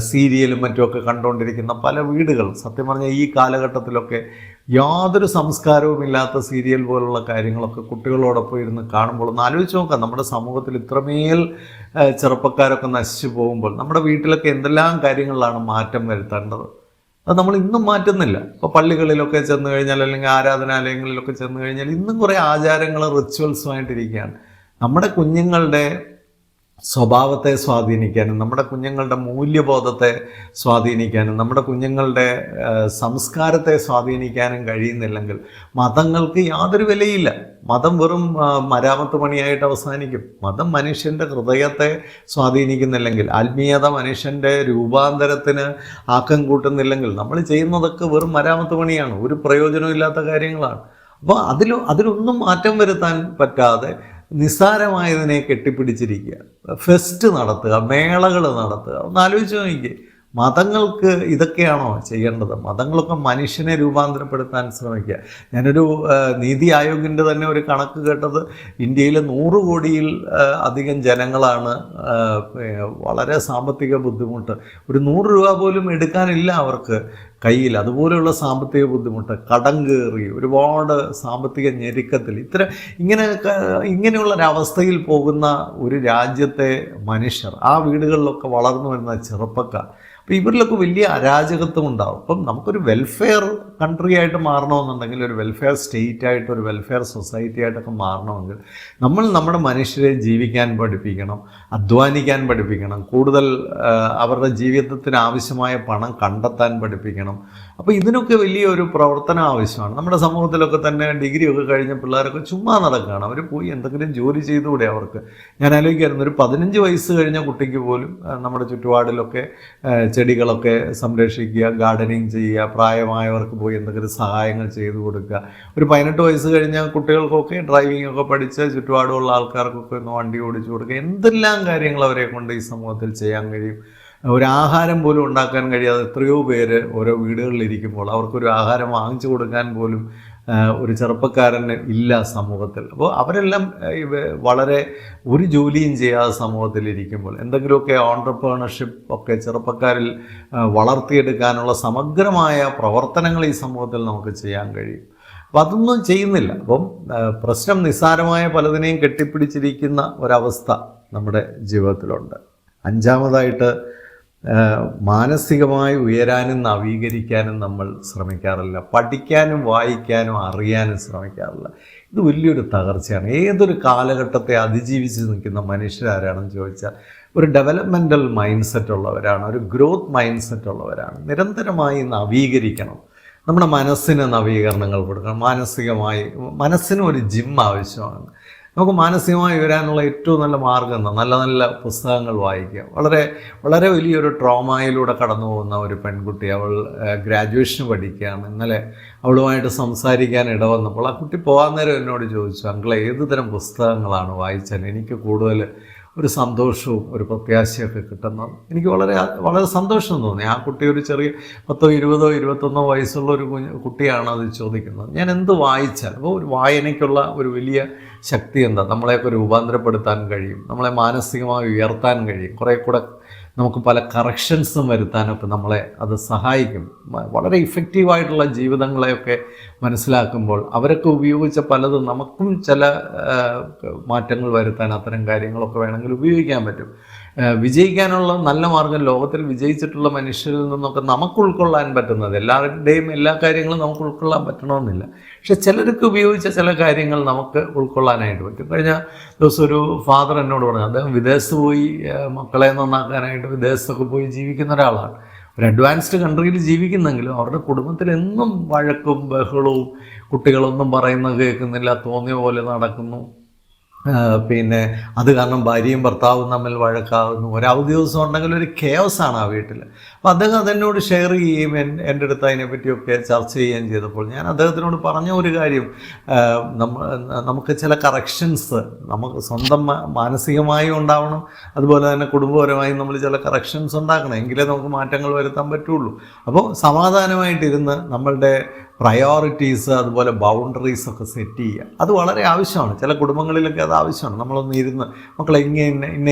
സീരിയലും മറ്റുമൊക്കെ കണ്ടുകൊണ്ടിരിക്കുന്ന പല വീടുകൾ. സത്യം പറഞ്ഞാൽ ഈ കാലഘട്ടത്തിലൊക്കെ യാതൊരു സംസ്കാരവുമില്ലാത്ത സീരിയൽ പോലുള്ള കാര്യങ്ങളൊക്കെ കുട്ടികളോടൊപ്പം ഇരുന്ന് കാണുമ്പോൾ ഒന്ന് ആലോചിച്ച് നോക്കാം. നമ്മുടെ സമൂഹത്തിൽ ഇത്രമേൽ ചെറുപ്പക്കാരൊക്കെ നശിച്ചു പോകുമ്പോൾ നമ്മുടെ വീട്ടിലൊക്കെ എന്തെല്ലാം കാര്യങ്ങളിലാണ് മാറ്റം വരുത്തേണ്ടത്. അത് നമ്മൾ ഇന്നും മാറ്റുന്നില്ല. ഇപ്പോൾ പള്ളികളിലൊക്കെ ചെന്ന് കഴിഞ്ഞാൽ അല്ലെങ്കിൽ ആരാധനാലയങ്ങളിലൊക്കെ ചെന്ന് കഴിഞ്ഞാൽ ഇന്നും കുറേ ആചാരങ്ങളും റിച്വൽസുമായിട്ടിരിക്കുകയാണ്. നമ്മുടെ കുഞ്ഞുങ്ങളുടെ സ്വഭാവത്തെ സ്വാധീനിക്കാനും നമ്മുടെ കുഞ്ഞുങ്ങളുടെ മൂല്യബോധത്തെ സ്വാധീനിക്കാനും നമ്മുടെ കുഞ്ഞുങ്ങളുടെ സംസ്കാരത്തെ സ്വാധീനിക്കാനും കഴിയുന്നില്ലെങ്കിൽ മതങ്ങൾക്ക് യാതൊരു വിലയില്ല. മതം വെറും മരാമത്ത് പണിയായിട്ട് അവസാനിക്കും. മതം മനുഷ്യൻ്റെ ഹൃദയത്തെ സ്വാധീനിക്കുന്നില്ലെങ്കിൽ, ആത്മീയത മനുഷ്യൻ്റെ രൂപാന്തരത്തിന് ആക്കം കൂട്ടുന്നില്ലെങ്കിൽ നമ്മൾ ചെയ്യുന്നതൊക്കെ വെറും മരാമത്ത് പണിയാണ്, ഒരു പ്രയോജനമില്ലാത്ത കാര്യങ്ങളാണ്. അപ്പോൾ അതിലൊന്നും മാറ്റം വരുത്താൻ പറ്റാതെ നിസ്സാരമായതിനെ കെട്ടിപ്പിടിച്ചിരിക്കുക. ഫെസ്റ്റ് നടത്തുക, മേളകൾ നടത്തുക. ഒന്ന് ആലോചിച്ച് നോക്കിക്കേ, മതങ്ങൾക്ക് ഇതൊക്കെയാണോ ചെയ്യേണ്ടത്? മതങ്ങളൊക്കെ മനുഷ്യനെ രൂപാന്തരപ്പെടുത്താൻ ശ്രമിക്കുക. ഞാനൊരു നീതി ആയോഗിൻ്റെ തന്നെ ഒരു കണക്ക് കേട്ടത്, ഇന്ത്യയിലെ 100 കോടിയിൽ അധികം ജനങ്ങളാണ് വളരെ സാമ്പത്തിക ബുദ്ധിമുട്ട്, ഒരു 100 രൂപ പോലും എടുക്കാനില്ല അവർക്ക് കയ്യിൽ, അതുപോലെയുള്ള സാമ്പത്തിക ബുദ്ധിമുട്ട്, കടം കയറി ഒരുപാട് സാമ്പത്തിക ഞെരുക്കത്തിൽ ഇങ്ങനെയുള്ളൊരവസ്ഥയിൽ പോകുന്ന ഒരു രാജ്യത്തെ മനുഷ്യർ, ആ വീടുകളിലൊക്കെ വളർന്നു വരുന്ന ചെറുപ്പക്കാർ, അപ്പോൾ ഇവരിലൊക്കെ വലിയ അരാജകത്വം ഉണ്ടാകും. അപ്പം നമുക്കൊരു വെൽഫെയർ കൺട്രി ആയിട്ട് മാറണമെന്നുണ്ടെങ്കിൽ, ഒരു വെൽഫെയർ സ്റ്റേറ്റ് ആയിട്ട്, ഒരു വെൽഫെയർ സൊസൈറ്റി ആയിട്ടൊക്കെ മാറണമെങ്കിൽ നമ്മൾ നമ്മുടെ മനുഷ്യരെ ജീവിക്കാൻ പഠിപ്പിക്കണം, അധ്വാനിക്കാൻ പഠിപ്പിക്കണം, കൂടുതൽ അവരുടെ ജീവിതത്തിന് ആവശ്യമായ പണം കണ്ടെത്താൻ പഠിപ്പിക്കണം. അപ്പോൾ ഇതിനൊക്കെ വലിയൊരു പ്രവർത്തനം ആവശ്യമാണ്. നമ്മുടെ സമൂഹത്തിലൊക്കെ തന്നെ ഡിഗ്രി ഒക്കെ കഴിഞ്ഞ പിള്ളേരൊക്കെ ചുമ്മാ നടക്കുകയാണ്. അവർ പോയി എന്തെങ്കിലും ജോലി ചെയ്തുകൂടെ അവർക്ക്? ഞാൻ ആലോചിക്കായിരുന്നു, ഒരു 15 വയസ്സ് കഴിഞ്ഞ കുട്ടിക്ക് പോലും നമ്മുടെ ചുറ്റുപാടിലൊക്കെ ചെടികളൊക്കെ സംരക്ഷിക്കുക, ഗാർഡനിങ് ചെയ്യുക, പ്രായമായവർക്ക് പോയി എന്തെങ്കിലും സഹായങ്ങൾ ചെയ്തു കൊടുക്കുക. ഒരു 18 വയസ്സ് കഴിഞ്ഞ കുട്ടികൾക്കൊക്കെ ഡ്രൈവിംഗ് ഒക്കെ പഠിച്ച് ചുറ്റുപാടുള്ള ആൾക്കാർക്കൊക്കെ ഒന്ന് വണ്ടി ഓടിച്ചു കൊടുക്കുക. എന്തെല്ലാം കാര്യങ്ങൾ അവരെ കൊണ്ട് ഈ സമൂഹത്തിൽ ചെയ്യാൻ കഴിയും. ഒരു ആഹാരം പോലും ഉണ്ടാക്കാൻ കഴിയാതെ എത്രയോ പേര് ഓരോ വീടുകളിലിരിക്കുമ്പോൾ അവർക്കൊരു ആഹാരം വാങ്ങിച്ചു കൊടുക്കാൻ പോലും ഒരു ചെറുപ്പക്കാരന് ഇല്ല സമൂഹത്തിൽ. അപ്പോൾ അവരെല്ലാം വളരെ ഒരു ജോലിയും ചെയ്യാതെ സമൂഹത്തിലിരിക്കുമ്പോൾ എന്തെങ്കിലുമൊക്കെ ഓൺട്രപ്രണർഷിപ്പ് ഒക്കെ ചെറുപ്പക്കാരിൽ വളർത്തിയെടുക്കാനുള്ള സമഗ്രമായ പ്രവർത്തനങ്ങൾ ഈ സമൂഹത്തിൽ നമുക്ക് ചെയ്യാൻ കഴിയും. അപ്പം അതൊന്നും ചെയ്യുന്നില്ല. അപ്പം പ്രശ്നം നിസ്സാരമായ പലതിനെയും കെട്ടിപ്പിടിച്ചിരിക്കുന്ന ഒരവസ്ഥ നമ്മുടെ ജീവിതത്തിലുണ്ട്. അഞ്ചാമതായിട്ട്, മാനസികമായി ഉയരാനും നവീകരിക്കാനും നമ്മൾ ശ്രമിക്കാറില്ല. പഠിക്കാനും വായിക്കാനും അറിയാനും ശ്രമിക്കാറില്ല. ഇത് വലിയൊരു തകർച്ചയാണ്. ഏതൊരു കാലഘട്ടത്തെ അതിജീവിച്ച് നിൽക്കുന്ന മനുഷ്യരാരാണെന്ന് ചോദിച്ചാൽ ഒരു ഡെവലപ്മെൻ്റൽ മൈൻഡ് സെറ്റ് ഉള്ളവരാണ്, ഒരു ഗ്രോത്ത് മൈൻഡ് സെറ്റ് ഉള്ളവരാണ്. നിരന്തരമായി നവീകരിക്കണം. നമ്മുടെ മനസ്സിന് നവീകരണങ്ങൾ കൊടുക്കണം. മനസ്സിനും ഒരു ജിം ആവശ്യമാണ്. നമുക്ക് മാനസികമായി ഉയരാനുള്ള ഏറ്റവും നല്ല മാർഗ്ഗം എന്താ? നല്ല നല്ല പുസ്തകങ്ങൾ വായിക്കുക. വളരെ വളരെ വലിയൊരു ട്രോമയിലൂടെ കടന്നു പോകുന്ന ഒരു പെൺകുട്ടി, അവൾ ഗ്രാജുവേഷന് പഠിക്കുകയാണ്. ഇന്നലെ അവളുമായിട്ട് സംസാരിക്കാൻ ഇടവന്നപ്പോൾ ആ കുട്ടി പോകാൻ നേരം എന്നോട് ചോദിച്ചു, അങ്കിളെ ഏത് തരം പുസ്തകങ്ങളാണ് വായിച്ചാൽ എനിക്ക് കൂടുതൽ ഒരു സന്തോഷവും ഒരു പ്രത്യാശയൊക്കെ കിട്ടുന്നത്? എനിക്ക് വളരെ വളരെ സന്തോഷം തോന്നി. ആ കുട്ടി ഒരു ചെറിയ 10, 20, 21 വയസ്സുള്ള ഒരു കുട്ടിയാണ് അത് ചോദിക്കുന്നത്. ഞാൻ എന്ത് വായിച്ചാൽ? അപ്പോൾ ഒരു വായനയ്ക്കുള്ള ഒരു വലിയ ശക്തി എന്താ? നമ്മളെയൊക്കെ രൂപാന്തരപ്പെടുത്താൻ കഴിയും, നമ്മളെ മാനസികമായി ഉയർത്താൻ കഴിയും, കുറേ കൂടെ നമുക്ക് പല കറക്ഷൻസും വരുത്താനൊക്കെ നമ്മളെ അത് സഹായിക്കും. വളരെ ഇഫക്റ്റീവായിട്ടുള്ള ജീവിതങ്ങളെയൊക്കെ മനസ്സിലാക്കുമ്പോൾ അവരൊക്കെ ഉപയോഗിച്ച പലതും നമുക്കും ചില മാറ്റങ്ങൾ വരുത്താൻ അത്തരം കാര്യങ്ങളൊക്കെ വേണമെങ്കിൽ ഉപയോഗിക്കാൻ പറ്റും. വിജയിക്കാനുള്ള നല്ല മാർഗ്ഗം, ലോകത്തിൽ വിജയിച്ചിട്ടുള്ള മനുഷ്യരിൽ നിന്നൊക്കെ നമുക്ക് ഉൾക്കൊള്ളാൻ പറ്റുന്നത്, എല്ലാവരുടെയും എല്ലാ കാര്യങ്ങളും നമുക്ക് ഉൾക്കൊള്ളാൻ പറ്റണമെന്നില്ല. പക്ഷെ ചിലർക്ക് ഉപയോഗിച്ച ചില കാര്യങ്ങൾ നമുക്ക് ഉൾക്കൊള്ളാനായിട്ട് പറ്റും. കഴിഞ്ഞ ദിവസം ഒരു ഫാദർ എന്നോട് പറഞ്ഞു, അദ്ദേഹം വിദേശത്ത് പോയി മക്കളെ നന്നാക്കാനായിട്ട് വിദേശത്തൊക്കെ പോയി ജീവിക്കുന്ന ഒരാളാണ്. ഒരു അഡ്വാൻസ്ഡ് കൺട്രിയിൽ ജീവിക്കുന്നെങ്കിലും അവരുടെ കുടുംബത്തിൽ എന്നും വഴക്കും ബഹളവും, കുട്ടികളൊന്നും പറയുന്നത് കേൾക്കുന്നില്ല, തോന്നിയ പോലെ നടക്കുന്നു. പിന്നെ അത് കാരണം ഭാര്യയും ഭർത്താവും തമ്മിൽ വഴക്കാവുന്നു. ഒരു അവധി ദിവസം ഉണ്ടെങ്കിൽ ഒരു കെയോസാണ് ആ വീട്ടിൽ. അപ്പോൾ അദ്ദേഹം അതെന്നോട് ഷെയർ ചെയ്യുകയും എൻ്റെ അടുത്ത് അതിനെപ്പറ്റിയൊക്കെ ചർച്ച ചെയ്യുകയും ചെയ്തപ്പോൾ ഞാൻ അദ്ദേഹത്തിനോട് പറഞ്ഞ ഒരു കാര്യം, നമുക്ക് ചില കറക്ഷൻസ് നമുക്ക് സ്വന്തം മാനസികമായും ഉണ്ടാവണം, അതുപോലെ തന്നെ കുടുംബപരമായും നമ്മൾ ചില കറക്ഷൻസ് ഉണ്ടാക്കണം, എങ്കിലേ നമുക്ക് മാറ്റങ്ങൾ വരുത്താൻ പറ്റുള്ളൂ. അപ്പോൾ സമാധാനമായിട്ടിരുന്ന് നമ്മളുടെ പ്രയോറിറ്റീസ് അതുപോലെ ബൗണ്ടറീസൊക്കെ സെറ്റ് ചെയ്യുക, അത് വളരെ ആവശ്യമാണ്. ചില കുടുംബങ്ങളിലൊക്കെ അത് ആവശ്യമാണ്. നമ്മളൊന്ന് ഇരുന്ന് മക്കളെ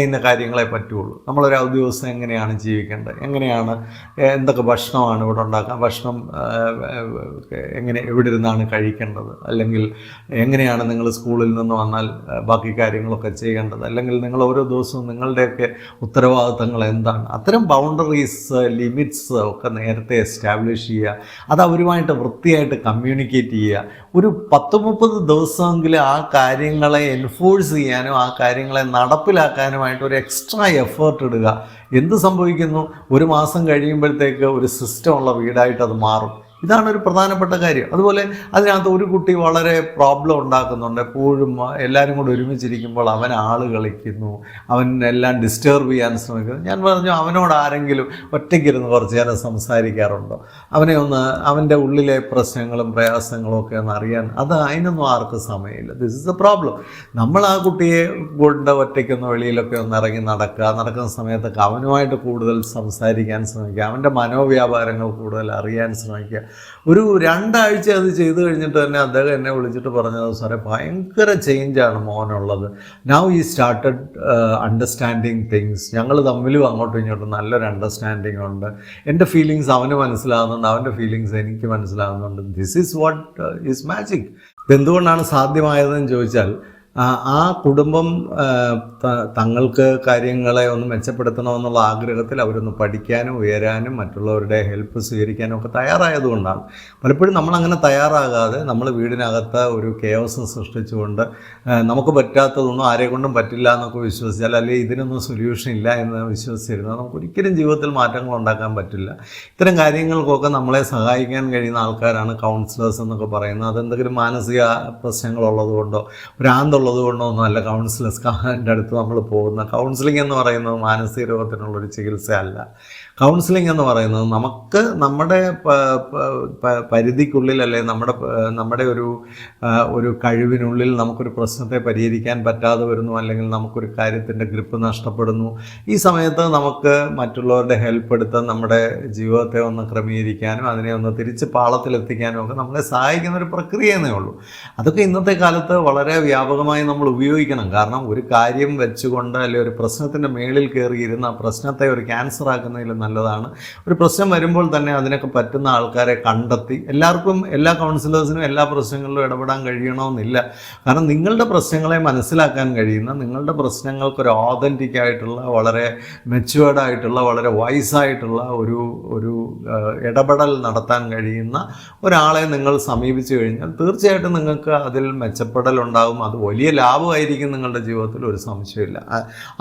ഇന്ന കാര്യങ്ങളെ പറ്റുള്ളൂ, നമ്മളൊരു അവധി ദിവസം എങ്ങനെയാണ് ജീവിക്കേണ്ടത്, എങ്ങനെയാണ് എന്തൊക്കെ ഭക്ഷണമാണ് ഇവിടെ ഉണ്ടാക്കാൻ, ഭക്ഷണം എവിടെ ഇരുന്നാണ് കഴിക്കേണ്ടത്, അല്ലെങ്കിൽ എങ്ങനെയാണ് നിങ്ങൾ സ്കൂളിൽ നിന്ന് വന്നാൽ ബാക്കി കാര്യങ്ങളൊക്കെ ചെയ്യേണ്ടത്, അല്ലെങ്കിൽ നിങ്ങൾ ഓരോ ദിവസവും നിങ്ങളുടെയൊക്കെ ഉത്തരവാദിത്തങ്ങൾ എന്താണ്. അത്തരം ബൗണ്ടറീസ്, ലിമിറ്റ്സ് ഒക്കെ നേരത്തെ എസ്റ്റാബ്ലിഷ് ചെയ്യുക, അത് അവരുമായിട്ട് വൃത്തിയായിട്ട് കമ്മ്യൂണിക്കേറ്റ് ചെയ്യുക. ഒരു 10-30 ദിവസമെങ്കിലും ആ കാര്യങ്ങളെ എൻഫോഴ്സ് ചെയ്യാനും ആ കാര്യങ്ങളെ നടപ്പിലാക്കാനുമായിട്ട് ഒരു എക്സ്ട്രാ എഫേർട്ട് ഇടുക. എന്ത് സംഭവിക്കുന്നു? ഒരു മാസം കഴിയുമ്പോഴത്തേക്ക് ഒരു സിസ്റ്റമുള്ള വീടായിട്ട് അത് മാറും. ഇതാണ് ഒരു പ്രധാനപ്പെട്ട കാര്യം. അതുപോലെ അതിനകത്ത് ഒരു കുട്ടി വളരെ പ്രോബ്ലം ഉണ്ടാക്കുന്നുണ്ട്. എപ്പോഴും എല്ലാവരും കൂടെ ഒരുമിച്ചിരിക്കുമ്പോൾ അവൻ ആൾ കളിക്കുന്നു, അവൻ എല്ലാം ഡിസ്റ്റർബ് ചെയ്യാൻ ശ്രമിക്കുന്നു. ഞാൻ പറഞ്ഞു, അവനോട് ആരെങ്കിലും ഒറ്റയ്ക്കിരുന്ന് കുറച്ച് നേരം സംസാരിക്കാറുണ്ടോ? അവൻ്റെ ഉള്ളിലെ പ്രശ്നങ്ങളും പ്രയാസങ്ങളും ഒക്കെ ഒന്ന് അറിയാൻ, അതിനൊന്നും ആർക്കും സമയമില്ല. This is A problem. നമ്മൾ ആ കുട്ടിയെ കൊണ്ട് ഒറ്റയ്ക്കൊന്ന് വെളിയിലൊക്കെ ഒന്ന് ഇറങ്ങി നടക്കുന്ന സമയത്തൊക്കെ അവനുമായിട്ട് കൂടുതൽ സംസാരിക്കാൻ ശ്രമിക്കുക, അവൻ്റെ മനോവ്യാപാരങ്ങൾ കൂടുതൽ അറിയാൻ ശ്രമിക്കുക. ഒരു 2 ആഴ്ച അത് ചെയ്തു കഴിഞ്ഞിട്ട് തന്നെ അദ്ദേഹം എന്നെ വിളിച്ചിട്ട് പറഞ്ഞത്, സാറേ ഭയങ്കര ചേഞ്ചാണ് മോനുള്ളത്. നൗ ഈ സ്റ്റാർട്ടഡ് അണ്ടർസ്റ്റാൻഡിങ് തിങ്സ്. ഞങ്ങൾ തമ്മിലും അങ്ങോട്ടും ഇങ്ങോട്ടും നല്ലൊരു അണ്ടർസ്റ്റാൻഡിങ് ഉണ്ട്. എൻ്റെ ഫീലിങ്സ് അവന് മനസ്സിലാകുന്നുണ്ട്, അവൻ്റെ ഫീലിങ്സ് എനിക്ക് മനസ്സിലാകുന്നുണ്ട്. This is what is magic. ഇതെന്തുകൊണ്ടാണ് സാധ്യമായതെന്ന് ചോദിച്ചാൽ, ആ കുടുംബം തങ്ങൾക്ക് കാര്യങ്ങളെ ഒന്ന് മെച്ചപ്പെടുത്തണമെന്നുള്ള ആഗ്രഹത്തിൽ അവരൊന്ന് പഠിക്കാനും ഉയരാനും മറ്റുള്ളവരുടെ ഹെൽപ്പ് സ്വീകരിക്കാനും ഒക്കെ തയ്യാറായതുകൊണ്ടാണ്. പലപ്പോഴും നമ്മളങ്ങനെ തയ്യാറാകാതെ നമ്മൾ വീടിനകത്ത് ഒരു കെയോസ് സൃഷ്ടിച്ചുകൊണ്ട് നമുക്ക് പറ്റാത്തതൊന്നും ആരെ കൊണ്ടും പറ്റില്ല എന്നൊക്കെ വിശ്വസിച്ചാൽ, അല്ലെങ്കിൽ ഇതിനൊന്നും സൊല്യൂഷൻ ഇല്ല എന്ന് വിശ്വസിച്ചിരുന്നാൽ നമുക്ക് ഒരിക്കലും ജീവിതത്തിൽ മാറ്റങ്ങൾ ഉണ്ടാക്കാൻ പറ്റില്ല. ഇത്തരം കാര്യങ്ങൾക്കൊക്കെ നമ്മളെ സഹായിക്കാൻ കഴിയുന്ന ആൾക്കാരാണ് കൗൺസിലേഴ്സ് എന്നൊക്കെ പറയുന്നത്. അതെന്തെങ്കിലും മാനസിക പ്രശ്നങ്ങളുള്ളത് കൊണ്ടോ ഭ്രാന്തുള്ളതുകൊണ്ടോ ഒന്നുമല്ല കൗൺസിലേഴ്സിൻ്റെ അടുത്ത് നമ്മൾ പോകുന്ന. കൗൺസിലിംഗ് എന്ന് പറയുന്നത് മാനസിക രോഗത്തിനുള്ളൊരു ചികിത്സയല്ല. കൗൺസിലിംഗ് എന്ന് പറയുന്നത് നമുക്ക് നമ്മുടെ പരിധിക്കുള്ളിൽ, അല്ലെങ്കിൽ നമ്മുടെ ഒരു കഴിവിനുള്ളിൽ നമുക്കൊരു പ്രശ്നത്തെ പരിഹരിക്കാൻ പറ്റാതെ വരുന്നു, അല്ലെങ്കിൽ നമുക്കൊരു കാര്യത്തിൻ്റെ ഗ്രിപ്പ് നഷ്ടപ്പെടുന്നു. ഈ സമയത്ത് നമുക്ക് മറ്റുള്ളവരുടെ ഹെൽപ്പ് എടുത്ത് നമ്മുടെ ജീവിതത്തെ ഒന്ന് ക്രമീകരിക്കാനും അതിനെ ഒന്ന് തിരിച്ച് പാളത്തിലെത്തിക്കാനും ഒക്കെ നമ്മളെ സഹായിക്കുന്ന ഒരു പ്രക്രിയയെന്നേ ഉള്ളൂ. അതൊക്കെ ഇന്നത്തെ കാലത്ത് വളരെ വ്യാപകമായി നമ്മൾ ഉപയോഗിക്കണം. കാരണം ഒരു കാര്യം വെച്ചുകൊണ്ട്, അല്ലെങ്കിൽ ഒരു പ്രശ്നത്തിൻ്റെ മേളിൽ കയറിയിരുന്ന പ്രശ്നത്തെ ഒരു ക്യാൻസർ ആക്കുന്നതിൽ നല്ലതാണ് ഒരു പ്രശ്നം വരുമ്പോൾ തന്നെ അതിനൊക്കെ പറ്റുന്ന ആൾക്കാരെ കണ്ടെത്തി. എല്ലാവർക്കും, എല്ലാ കൗൺസിലേഴ്സിനും എല്ലാ പ്രശ്നങ്ങളിലും ഇടപെടാൻ കഴിയണമെന്നില്ല. കാരണം നിങ്ങളുടെ പ്രശ്നങ്ങളെ മനസ്സിലാക്കാൻ കഴിയുന്ന, നിങ്ങളുടെ പ്രശ്നങ്ങൾക്കൊരു ഓതൻറ്റിക് ആയിട്ടുള്ള, വളരെ മെച്യൂർഡ് ആയിട്ടുള്ള, വളരെ വൈസായിട്ടുള്ള ഒരു ഇടപെടൽ നടത്താൻ കഴിയുന്ന ഒരാളെ നിങ്ങൾ സമീപിച്ചു കഴിഞ്ഞാൽ തീർച്ചയായിട്ടും നിങ്ങൾക്ക് അതിൽ മെച്ചപ്പെടലുണ്ടാകും. അത് വലിയ ലാഭമായിരിക്കും നിങ്ങളുടെ ജീവിതത്തിൽ, ഒരു സംശയമില്ല.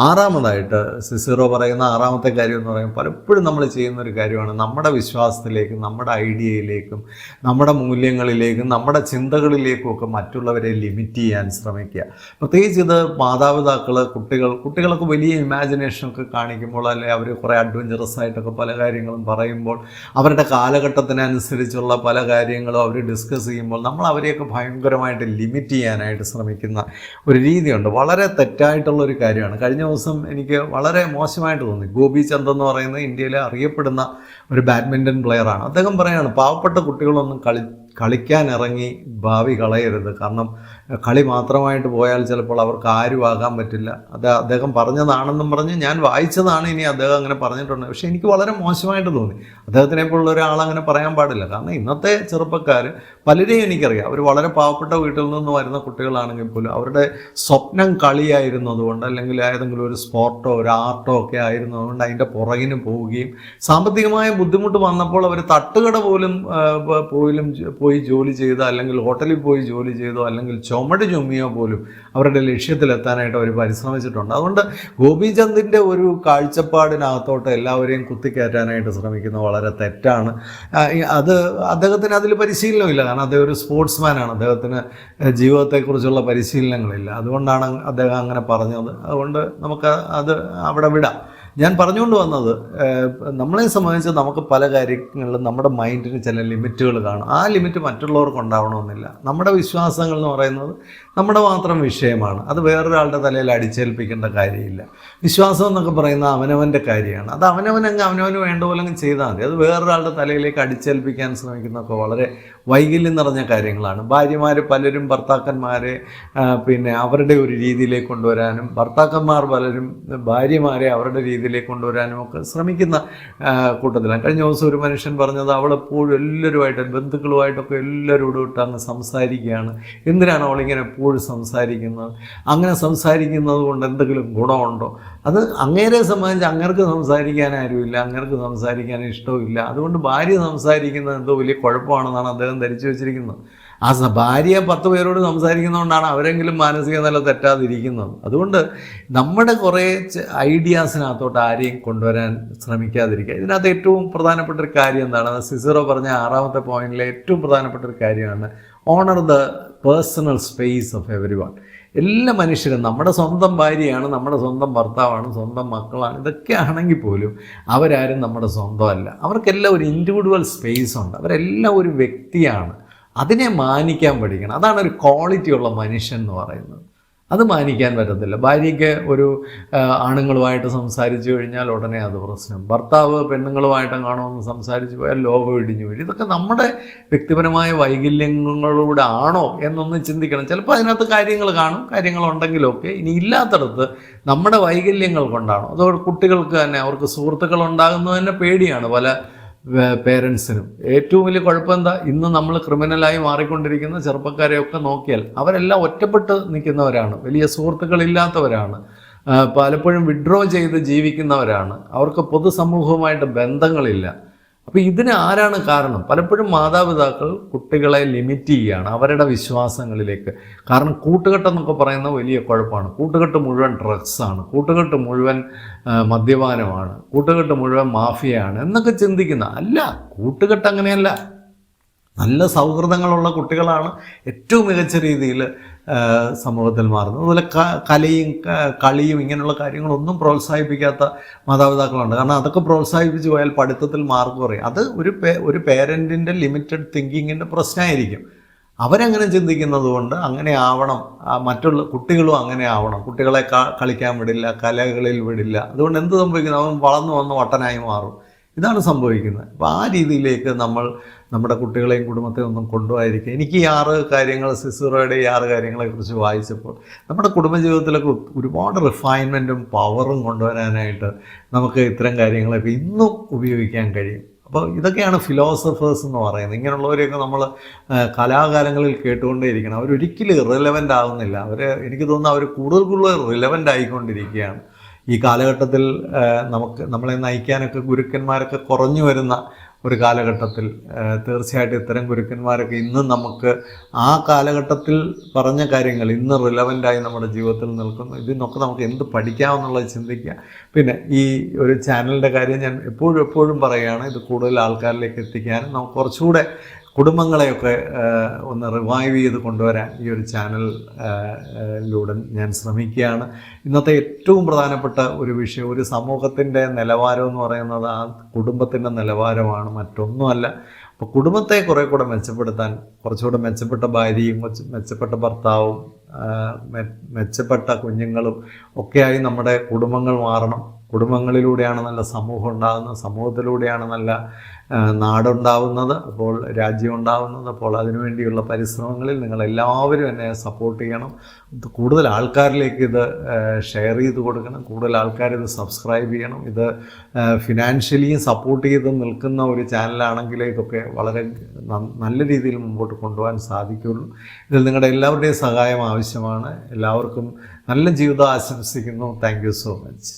6ാമതായിട്ട് സിസിറോ പറയുന്ന 6ാമത്തെ കാര്യം എന്ന് പറയുമ്പോൾ, പലപ്പോഴും എപ്പോഴും നമ്മൾ ചെയ്യുന്നൊരു കാര്യമാണ് നമ്മുടെ വിശ്വാസത്തിലേക്കും നമ്മുടെ ഐഡിയയിലേക്കും നമ്മുടെ മൂല്യങ്ങളിലേക്കും നമ്മുടെ ചിന്തകളിലേക്കും ഒക്കെ മറ്റുള്ളവരെ ലിമിറ്റ് ചെയ്യാൻ ശ്രമിക്കുക. പ്രത്യേകിച്ച് ഇത് മാതാപിതാക്കൾ കുട്ടികളൊക്കെ വലിയ ഇമാജിനേഷനൊക്കെ കാണിക്കുമ്പോൾ, അല്ലെ അവർ കുറേ അഡ്വഞ്ചറസ് ആയിട്ടൊക്കെ പല കാര്യങ്ങളും പറയുമ്പോൾ, അവരുടെ കാലഘട്ടത്തിനനുസരിച്ചുള്ള പല കാര്യങ്ങളും അവർ ഡിസ്കസ് ചെയ്യുമ്പോൾ നമ്മൾ അവരെയൊക്കെ ഭയങ്കരമായിട്ട് ലിമിറ്റ് ചെയ്യാനായിട്ട് ശ്രമിക്കുന്ന ഒരു രീതിയുണ്ട്. വളരെ തെറ്റായിട്ടുള്ളൊരു കാര്യമാണ്. കഴിഞ്ഞ ദിവസം എനിക്ക് വളരെ മോശമായിട്ട് തോന്നി. ഗോപി ചന്ദ് എന്ന് പറയുന്നത് ഇന്ത്യയിലെ അറിയപ്പെടുന്ന ഒരു ബാഡ്മിൻ്റൺ പ്ലെയറാണ്. അദ്ദേഹം പറയുകയാണ്, പാവപ്പെട്ട കുട്ടികളൊന്നും കളിക്കാനിറങ്ങി ഭാവി കളയരുത്. കാരണം കളി മാത്രമായിട്ട് പോയാൽ ചിലപ്പോൾ അവർക്ക് ആരും ആകാൻ പറ്റില്ല. അത് അദ്ദേഹം പറഞ്ഞതാണെന്നും പറഞ്ഞ് ഞാൻ വായിച്ചതാണ്. ഇനി അദ്ദേഹം അങ്ങനെ പറഞ്ഞിട്ടുണ്ട്. പക്ഷേ എനിക്ക് വളരെ മോശമായിട്ട് തോന്നി. അദ്ദേഹത്തിനെ പോലുള്ള ഒരാളങ്ങനെ പറയാൻ പാടില്ല. കാരണം ഇന്നത്തെ ചെറുപ്പക്കാർ പലരെയും എനിക്കറിയാം. അവർ വളരെ പാവപ്പെട്ട വീട്ടിൽ നിന്ന് വരുന്ന കുട്ടികളാണെങ്കിൽ പോലും അവരുടെ സ്വപ്നം കളിയായിരുന്നതുകൊണ്ട്, അല്ലെങ്കിൽ ഏതെങ്കിലും ഒരു സ്പോർട്ടോ ഒരു ആർട്ടോ ഒക്കെ ആയിരുന്നതുകൊണ്ട് അതിൻ്റെ പുറകിന് പോവുകയും സാമ്പത്തികമായ ബുദ്ധിമുട്ട് വന്നപ്പോൾ അവർ തട്ടുകട പോയി ജോലി ചെയ്തോ, അല്ലെങ്കിൽ ഹോട്ടലിൽ പോയി ജോലി ചെയ്തോ, അല്ലെങ്കിൽ ചുമട് ചുമ്മിയോ പോലും അവരുടെ ലക്ഷ്യത്തിലെത്താനായിട്ട് അവർ പരിശ്രമിച്ചിട്ടുണ്ട്. അതുകൊണ്ട് ഗോപിചന്ദിൻ്റെ ഒരു കാഴ്ചപ്പാടിനകത്തോട്ട് എല്ലാവരെയും കുത്തിക്കയറ്റാനായിട്ട് ശ്രമിക്കുന്നത് വളരെ തെറ്റാണ്. അത് അദ്ദേഹത്തിന് അതിൽ പരിശീലനമില്ല. കാരണം അദ്ദേഹം ഒരു സ്പോർട്സ്മാനാണ്. അദ്ദേഹത്തിന് ജീവിതത്തെക്കുറിച്ചുള്ള പരിശീലനങ്ങളില്ല. അതുകൊണ്ടാണ് അദ്ദേഹം അങ്ങനെ പറഞ്ഞത്. അതുകൊണ്ട് നമുക്ക് അത് അവിടെ വിടാം. ഞാൻ പറഞ്ഞുകൊണ്ട് വന്നത്, നമ്മളെ സംബന്ധിച്ച് നമുക്ക് പല കാര്യങ്ങളിലും നമ്മുടെ മൈൻഡിന് ചില ലിമിറ്റുകൾ കാണും. ആ ലിമിറ്റ് മറ്റുള്ളവർക്ക് ഉണ്ടാവണമെന്നില്ല. നമ്മുടെ വിശ്വാസങ്ങൾ എന്ന് പറയുന്നത് നമ്മുടെ മാത്രം വിഷയമാണ്. അത് വേറൊരാളുടെ തലയിൽ അടിച്ചേൽപ്പിക്കേണ്ട കാര്യമില്ല. വിശ്വാസം എന്നൊക്കെ പറയുന്നത് അവനവൻ്റെ കാര്യമാണ്. അത് അവനവന് വേണ്ട പോലെ ചെയ്താൽ മതി. അത് വേറൊരാളുടെ തലയിലേക്ക് അടിച്ചേൽപ്പിക്കാൻ ശ്രമിക്കുന്നതൊക്കെ വളരെ വൈകല്യം നിറഞ്ഞ കാര്യങ്ങളാണ്. ഭാര്യമാർ പലരും ഭർത്താക്കന്മാരെ അവരുടെ ഒരു രീതിയിലേക്ക് കൊണ്ടുവരാനും, ഭർത്താക്കന്മാർ പലരും ഭാര്യമാരെ അവരുടെ രീതിയിലേക്ക് കൊണ്ടുവരാനും ഒക്കെ ശ്രമിക്കുന്ന കൂട്ടത്തിലാണ്. കഴിഞ്ഞ ദിവസം ഒരു മനുഷ്യൻ പറഞ്ഞത്, അവളെപ്പോഴും എല്ലാവരുമായിട്ട് ബന്ധുക്കളുമായിട്ടൊക്കെ എല്ലാവരോടും ഇട്ട് അങ്ങ് സംസാരിക്കുകയാണ്. എന്തിനാണ് അവളിങ്ങനെ എപ്പോഴും സംസാരിക്കുന്നത്? അങ്ങനെ സംസാരിക്കുന്നത് കൊണ്ട് എന്തെങ്കിലും ഗുണമുണ്ടോ? അത് അങ്ങേരെ സംബന്ധിച്ച് അങ്ങർക്ക് സംസാരിക്കാൻ ആരുമില്ല, അങ്ങർക്ക് സംസാരിക്കാൻ ഇഷ്ടവുമില്ല. അതുകൊണ്ട് ഭാര്യ സംസാരിക്കുന്നത് എന്തോ വലിയ കുഴപ്പമാണെന്നാണ് അദ്ദേഹം ധരിച്ചു വെച്ചിരിക്കുന്നത്. ആ ഭാര്യ 10 പേരോട് സംസാരിക്കുന്നതുകൊണ്ടാണ് അവരെങ്കിലും മാനസിക നില തെറ്റാതിരിക്കുന്നത്. അതുകൊണ്ട് നമ്മുടെ കുറേ ഐഡിയാസിനകത്തോട്ട് ആരെയും കൊണ്ടുവരാൻ ശ്രമിക്കാതിരിക്കുക. ഇതിനകത്ത് ഏറ്റവും പ്രധാനപ്പെട്ട ഒരു കാര്യം എന്താണ്? സിസറോ പറഞ്ഞ 6ാമത്തെ പോയിന്റിലെ ഏറ്റവും പ്രധാനപ്പെട്ട ഒരു കാര്യമാണ് owner the personal space of every one. എല്ലാ മനുഷ്യരും നമ്മുടെ സ്വന്തം ഭാര്യയാണ്, നമ്മുടെ സ്വന്തം ഭർത്താവാണ്, സ്വന്തം മക്കളാണ്. ഇതൊക്കെ ആണെങ്കിൽ പോലും അവരാരും നമ്മുടെ സ്വന്തമല്ല. അവർക്കെല്ലാം ഒരു ഇൻഡിവിജ്വൽ സ്പേസ് ഉണ്ട്. അവരെല്ലാം ഒരു വ്യക്തിയാണ്. അതിനെ മാനിക്കാൻ പഠിക്കണം. അതാണ് ഒരു ക്വാളിറ്റിയുള്ള മനുഷ്യൻ എന്ന് പറയുന്നത്. അത് മാനിക്കാൻ പറ്റത്തില്ല. ഭാര്യയ്ക്ക് ഒരു ആണുങ്ങളുമായിട്ട് സംസാരിച്ചു കഴിഞ്ഞാൽ ഉടനെ അത് പ്രശ്നം. ഭർത്താവ് പെണ്ണുങ്ങളുമായിട്ടും കാണുമെന്ന് സംസാരിച്ചു പോയാൽ ലോകം ഇടിഞ്ഞു വീഴും. ഇതൊക്കെ നമ്മുടെ വ്യക്തിപരമായ വൈകല്യങ്ങളിലൂടെ ആണോ എന്നൊന്ന് ചിന്തിക്കണം. ചിലപ്പോൾ അതിനകത്ത് കാര്യങ്ങൾ കാണും, കാര്യങ്ങളുണ്ടെങ്കിലൊക്കെ. ഇനി ഇല്ലാത്തടത്ത് നമ്മുടെ വൈകല്യങ്ങൾ കൊണ്ടാണോ? അതോ കുട്ടികൾക്ക് തന്നെ അവർക്ക് സുഹൃത്തുക്കൾ ഉണ്ടാകുന്നത് തന്നെ പേടിയാണ് പല പേരൻസിനും. ഏറ്റവും വലിയ കുഴപ്പം എന്താ? ഇന്ന് നമ്മൾ ക്രിമിനലായി മാറിക്കൊണ്ടിരിക്കുന്ന ചെറുപ്പക്കാരെയൊക്കെ നോക്കിയാൽ അവരെല്ലാം ഒറ്റപ്പെട്ട് നിൽക്കുന്നവരാണ്, വലിയ സുഹൃത്തുക്കളില്ലാത്തവരാണ്, പലപ്പോഴും വിഡ്രോ ചെയ്ത് ജീവിക്കുന്നവരാണ്, അവർക്ക് പൊതുസമൂഹവുമായിട്ട് ബന്ധങ്ങളില്ല. അപ്പോൾ ഇതിന് ആരാണ് കാരണം? പലപ്പോഴും മാതാപിതാക്കൾ കുട്ടികളെ ലിമിറ്റ് ചെയ്യുകയാണ് അവരുടെ വിശ്വാസങ്ങളിലേക്ക്. കാരണം കൂട്ടുകെട്ടെന്നൊക്കെ പറയുന്ന വലിയ കുഴപ്പമാണ്. കൂട്ടുകെട്ട് മുഴുവൻ ഡ്രഗ്സാണ്, കൂട്ടുകെട്ട് മുഴുവൻ മദ്യപാനമാണ്, കൂട്ടുകെട്ട് മുഴുവൻ മാഫിയയാണ് എന്നൊക്കെ ചിന്തിക്കുന്ന. അല്ല, കൂട്ടുകെട്ട് അങ്ങനെയല്ല. നല്ല സൗഹൃദങ്ങളുള്ള കുട്ടികളാണ് ഏറ്റവും മികച്ച രീതിയിൽ സമൂഹത്തിൽ മാറുന്നത്. അതുപോലെ കളിയും ഇങ്ങനെയുള്ള കാര്യങ്ങളൊന്നും പ്രോത്സാഹിപ്പിക്കാത്ത മാതാപിതാക്കളുണ്ട്. കാരണം അതൊക്കെ പ്രോത്സാഹിപ്പിച്ച് പോയാൽ പഠിത്തത്തിൽ മാർക്ക് കുറയും. അത് ഒരു പേരൻറ്റിൻ്റെ ലിമിറ്റഡ് തിങ്കിങ്ങിൻ്റെ പ്രശ്നമായിരിക്കും. അവരങ്ങനെ ചിന്തിക്കുന്നത് കൊണ്ട് അങ്ങനെ ആവണം, മറ്റുള്ള കുട്ടികളും അങ്ങനെ ആവണം. കുട്ടികളെ കളിക്കാൻ വിടില്ല, കലകളിൽ വിടില്ല. അതുകൊണ്ട് എന്ത് സംഭവിക്കുന്നു? അവൻ വളർന്നു വന്ന് വട്ടനായി മാറും. ഇതാണ് സംഭവിക്കുന്നത്. അപ്പോൾ ആ രീതിയിലേക്ക് നമ്മൾ നമ്മുടെ കുട്ടികളെയും കുടുംബത്തെയും ഒന്നും കൊണ്ടുപോയിരിക്കുക. എനിക്ക് ഈ 6 കാര്യങ്ങൾ, സിസറോയുടെ ഈ 6 കാര്യങ്ങളെക്കുറിച്ച് വായിച്ചപ്പോൾ നമ്മുടെ കുടുംബജീവിതത്തിലൊക്കെ ഒരുപാട് റിഫൈൻമെൻറ്റും പവറും കൊണ്ടുവരാനായിട്ട് നമുക്ക് ഇത്തരം കാര്യങ്ങളൊക്കെ ഇന്നും ഉപയോഗിക്കാൻ കഴിയും. അപ്പോൾ ഇതൊക്കെയാണ് ഫിലോസഫേഴ്സ് എന്ന് പറയുന്നത്. ഇങ്ങനെയുള്ളവരെയൊക്കെ നമ്മൾ കലാകാലങ്ങളിൽ കേട്ടുകൊണ്ടേയിരിക്കണം. അവരൊരിക്കലും ഇറലവൻ്റ് ആകുന്നില്ല. എനിക്ക് തോന്നുന്നു അവർ കൂടുതൽ റിലവൻ്റ് ആയിക്കൊണ്ടിരിക്കുകയാണ്. ഈ കാലഘട്ടത്തിൽ നമ്മളെ നയിക്കാനൊക്കെ ഗുരുക്കന്മാരൊക്കെ കുറഞ്ഞു വരുന്ന ഒരു കാലഘട്ടത്തിൽ തീർച്ചയായിട്ടും ഇത്തരം ഗുരുക്കന്മാരൊക്കെ ഇന്നും നമുക്ക് ആ കാലഘട്ടത്തിൽ പറഞ്ഞ കാര്യങ്ങൾ ഇന്ന് റിലവൻ്റായി നമ്മുടെ ജീവിതത്തിൽ നിൽക്കുന്നു. ഇതിന്നൊക്കെ നമുക്ക് എന്ത് പഠിക്കാമെന്നുള്ളത് ചിന്തിക്കുക. പിന്നെ ഈ ഒരു ചാനലിൻ്റെ കാര്യം ഞാൻ എപ്പോഴും പറയുകയാണ്, ഇത് കൂടുതൽ ആൾക്കാരിലേക്ക് എത്തിക്കാനും നമുക്ക് കുറച്ചുകൂടെ കുടുംബങ്ങളെയൊക്കെ ഒന്ന് റിവൈവ് ചെയ്ത് കൊണ്ടുവരാൻ ഈ ഒരു ചാനലിലൂടെ ഞാൻ ശ്രമിക്കുകയാണ്. ഇന്നത്തെ ഏറ്റവും പ്രധാനപ്പെട്ട ഒരു വിഷയം, ഒരു സമൂഹത്തിൻ്റെ നിലവാരം എന്ന് പറയുന്നത് ആ കുടുംബത്തിൻ്റെ നിലവാരമാണ്, മറ്റൊന്നുമല്ല. അപ്പോൾ കുടുംബത്തെ കുറേ കൂടെ മെച്ചപ്പെടുത്താൻ കുറച്ചുകൂടെ മെച്ചപ്പെട്ട ഭാര്യയും മെച്ചപ്പെട്ട ഭർത്താവും മെച്ചപ്പെട്ട കുഞ്ഞുങ്ങളും ഒക്കെയായി നമ്മുടെ കുടുംബങ്ങൾ മാറണം. കുടുംബങ്ങളിലൂടെയാണ് നല്ല സമൂഹം ഉണ്ടാകുന്നത്, സമൂഹത്തിലൂടെയാണ് നല്ല നാടുണ്ടാവുന്നത്, അപ്പോൾ രാജ്യം ഉണ്ടാവുന്നത്. അപ്പോൾ അതിനുവേണ്ടിയുള്ള പരിശ്രമങ്ങളിൽ നിങ്ങളെല്ലാവരും എന്നെ സപ്പോർട്ട് ചെയ്യണം. കൂടുതൽ ആൾക്കാരിലേക്ക് ഇത് ഷെയർ ചെയ്ത് കൊടുക്കണം, കൂടുതൽ ആൾക്കാർ ഇത് സബ്സ്ക്രൈബ് ചെയ്യണം. ഇത് ഫിനാൻഷ്യലിയും സപ്പോർട്ട് ചെയ്ത് നിൽക്കുന്ന ഒരു ചാനലാണെങ്കിൽ ഇതൊക്കെ വളരെ നല്ല രീതിയിൽ മുമ്പോട്ട് കൊണ്ടുപോകാൻ സാധിക്കുകയുള്ളൂ. ഇതിൽ നിങ്ങളുടെ എല്ലാവരുടെയും സഹായം ആവശ്യമാണ്. എല്ലാവർക്കും നല്ല ജീവിതം ആശംസിക്കുന്നു. Thank you so much.